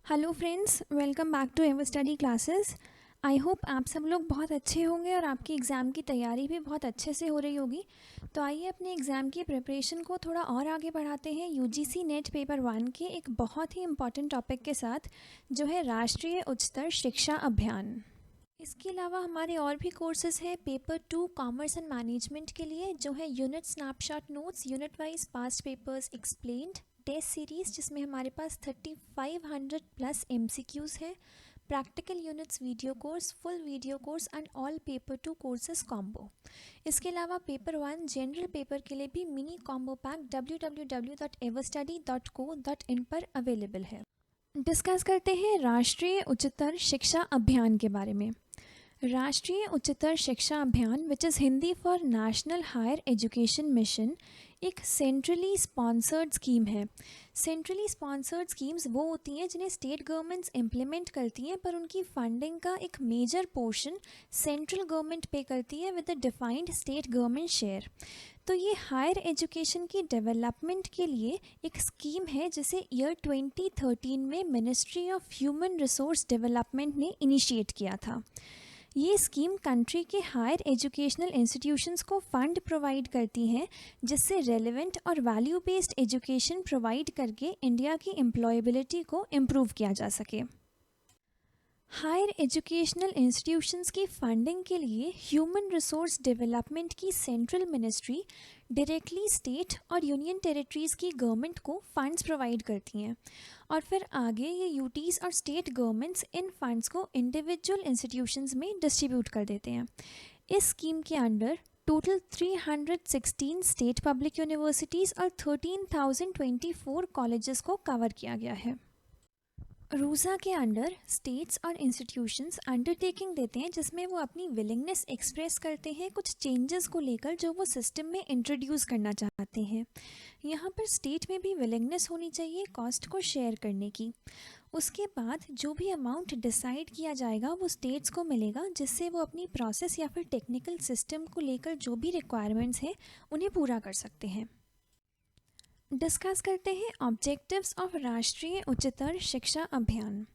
Hello friends, welcome back to ever study classes. I hope आप सब लोग बहुत अच्छे होंगे और आपकी एग्ज़ाम की तैयारी भी बहुत अच्छे से हो रही होगी। तो आइए अपने एग्ज़ाम की प्रिपरेशन को थोड़ा और आगे बढ़ाते हैं यूजीसी नेट पेपर 1 के एक बहुत ही इम्पॉर्टेंट टॉपिक के साथ, जो है राष्ट्रीय उच्चतर शिक्षा अभियान। इसके अलावा हमारे और भी कोर्सेज हैं पेपर 2 कॉमर्स एंड मैनेजमेंट के लिए, जो है unit snapshot notes, unit wise past papers explained, test series जिसमें हमारे पास 3500 प्लस MCQs है, practical units video course, full video course and all paper 2 courses combo. इसके अलावा पेपर 1 जनरल पेपर के लिए भी मिनी कॉम्बो पैक www.everstudy.co.in पर अवेलेबल है। डिस्कस करते हैं राष्ट्रीय उच्चतर शिक्षा अभियान के बारे में। राष्ट्रीय उच्चतर शिक्षा अभियान, which is Hindi for national higher education mission, एक सेंट्रली स्पॉन्सर्ड स्कीम है। सेंट्रली स्पॉन्सर्ड स्कीम्स वो होती हैं जिन्हें स्टेट गवर्नमेंट्स इम्प्लीमेंट करती हैं, पर उनकी फंडिंग का एक मेजर पोर्शन सेंट्रल गवर्नमेंट पे करती है with a defined state government share. तो ये हायर एजुकेशन की डेवलपमेंट के लिए एक स्कीम है जिसे ईयर 2013 में ministry of human resource development ने इनिशिएट किया था। ये स्कीम कंट्री के हायर एजुकेशनल इंस्टीट्यूशंस को फंड प्रोवाइड करती हैं, जिससे रेलेवेंट और वैल्यू बेस्ड एजुकेशन प्रोवाइड करके इंडिया की एम्प्लॉयबिलिटी को इम्प्रूव किया जा सके। हायर एजुकेशनल इंस्टीट्यूशंस की फंडिंग के लिए ह्यूमन रिसोर्स डेवलपमेंट की सेंट्रल मिनिस्ट्री डायरेक्टली स्टेट और यूनियन टेरिटरीज़ की गवर्नमेंट को फंड्स प्रोवाइड करती हैं, और फिर आगे ये यूटीज़ और स्टेट गवर्नमेंट्स इन फंड्स को इंडिविजुअल इंस्टीट्यूशंस में डिस्ट्रीब्यूट कर देते हैं। इस स्कीम के under total 316 state public universities और 13,024 कॉलेजेस को कवर किया गया है। रूसा के अंडर स्टेट्स और इंस्टीट्यूशंस अंडरटेकिंग देते हैं जिसमें वो अपनी विलिंगनेस एक्सप्रेस करते हैं कुछ चेंजेस को लेकर जो वो सिस्टम में इंट्रोड्यूस करना चाहते हैं। यहाँ पर स्टेट में भी विलिंगनेस होनी चाहिए कॉस्ट को शेयर करने की। उसके बाद जो भी अमाउंट डिसाइड किया जाएगा वो स्टेट्स को मिलेगा, जिससे वो अपनी प्रोसेस या फिर टेक्निकल सिस्टम को लेकर जो भी रिक्वायरमेंट्स हैं उन्हें पूरा कर सकते हैं। डिस्कस करते हैं ऑब्जेक्टिव्स ऑफ राष्ट्रीय उच्चतर शिक्षा अभियान।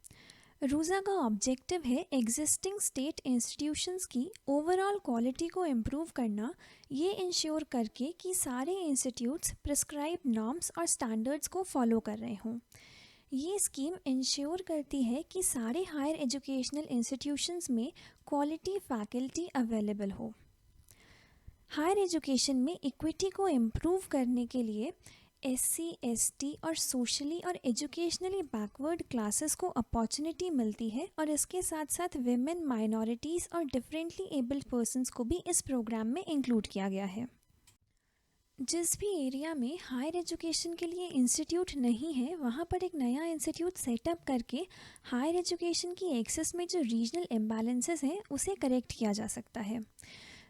रूसा का ऑब्जेक्टिव है एग्जिस्टिंग स्टेट इंस्टीट्यूशंस की ओवरऑल क्वालिटी को इम्प्रूव करना, ये इंश्योर करके कि सारे इंस्टीट्यूट्स प्रिस्क्राइब नॉर्म्स और स्टैंडर्ड्स को फॉलो कर रहे हों। ये स्कीम इंश्योर करती है कि सारे हायर एजुकेशनल इंस्टीट्यूशंस में क्वालिटी फैकल्टी अवेलेबल हो। हायर एजुकेशन में इक्विटी को इम्प्रूव करने के लिए SC, ST और सोशली और एजुकेशनली बैकवर्ड क्लासेस को अपॉर्चुनिटी मिलती है, और इसके साथ साथ विमेन, माइनॉरिटीज़ और डिफरेंटली एबल्ड पर्सनस को भी इस प्रोग्राम में इंक्लूड किया गया है। जिस भी एरिया में हायर एजुकेशन के लिए इंस्टीट्यूट नहीं है, वहाँ पर एक नया इंस्टीट्यूट सेटअप करके हायर एजुकेशन की एक्सेस में जो रीजनल इम्बैलेंसेस हैं उसे करेक्ट किया जा सकता है।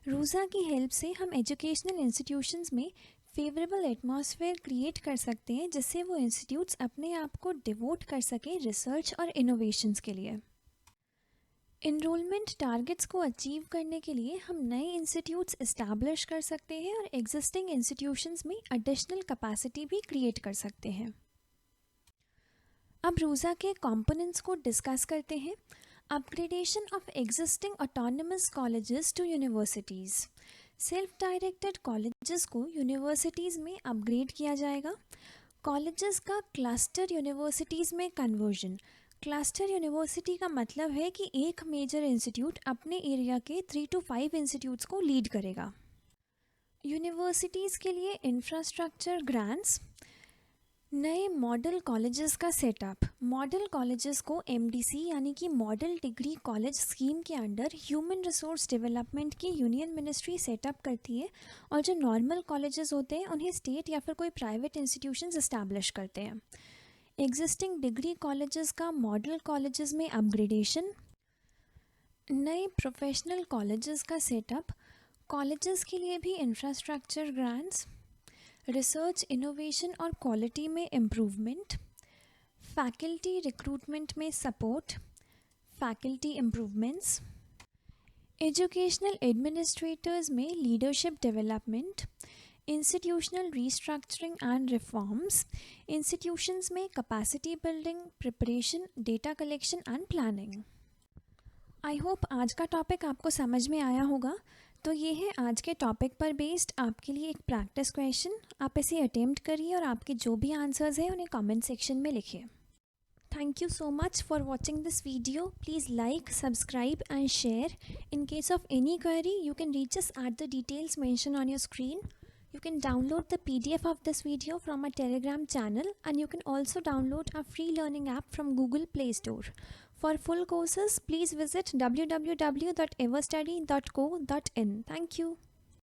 रूसा की हेल्प से हम एजुकेशनल इंस्टीट्यूशंस में फेवरेबल एटमॉस्फेयर क्रिएट कर सकते हैं, जिससे वो इंस्टीट्यूट्स अपने आप को डिवोट कर सकें रिसर्च और इनोवेशंस के लिए। इनरोलमेंट टारगेट्स को अचीव करने के लिए हम नए इंस्टीट्यूट्स इस्टेब्लिश कर सकते हैं और एग्जिस्टिंग इंस्टीट्यूशंस में एडिशनल कैपेसिटी भी क्रिएट कर सकते हैं। अब रूसा के कंपोनेंट्स को डिस्कस करते हैं। Upgradation of existing autonomous colleges to universities. Self directed colleges को यूनिवर्सिटीज़ में अपग्रेड किया जाएगा। कॉलेजेस का क्लस्टर यूनिवर्सिटीज़ में कन्वर्जन। क्लस्टर यूनिवर्सिटी का मतलब है कि एक मेजर इंस्टीट्यूट अपने एरिया के 3 to 5 इंस्टीट्यूट्स को लीड करेगा। यूनिवर्सिटीज़ के लिए इंफ्रास्ट्रक्चर ग्रांट्स। नए मॉडल कॉलेजेस का सेटअप। मॉडल कॉलेजेस को MDC यानी कि मॉडल डिग्री कॉलेज स्कीम के अंडर ह्यूमन रिसोर्स डेवलपमेंट की यूनियन मिनिस्ट्री सेटअप करती है, और जो नॉर्मल कॉलेजेस होते हैं उन्हें स्टेट या फिर कोई प्राइवेट इंस्टीट्यूशंस इस्टेब्लिश करते हैं। एग्जिस्टिंग डिग्री कॉलेजेस का मॉडल कॉलेजेस में अपग्रेडेशन। नए प्रोफेशनल कॉलेजेस का सेटअप। कॉलेजेस के लिए भी इंफ्रास्ट्रक्चर ग्रांट्स। रिसर्च, इनोवेशन और क्वालिटी में इम्प्रूवमेंट। फैकल्टी रिक्रूटमेंट में support. Faculty improvements. Educational administrators में leadership development. Institutional restructuring and reforms, institutions में capacity building, preparation, data collection and planning. I hope आज का टॉपिक आपको समझ में आया होगा। तो ये है आज के टॉपिक पर बेस्ड आपके लिए एक प्रैक्टिस क्वेश्चन। आप इसे अटेम्प्ट करिए और आपके जो भी आंसर्स हैं उन्हें कमेंट सेक्शन में लिखिए। Thank you so much for watching this video. Please like, subscribe and share. In case of any query, you can reach us at the details mentioned on your screen. You can download the PDF of this video from our Telegram channel, and you can also download a free learning app from Google Play Store. For full courses, please visit www.everstudy.co.in. Thank you.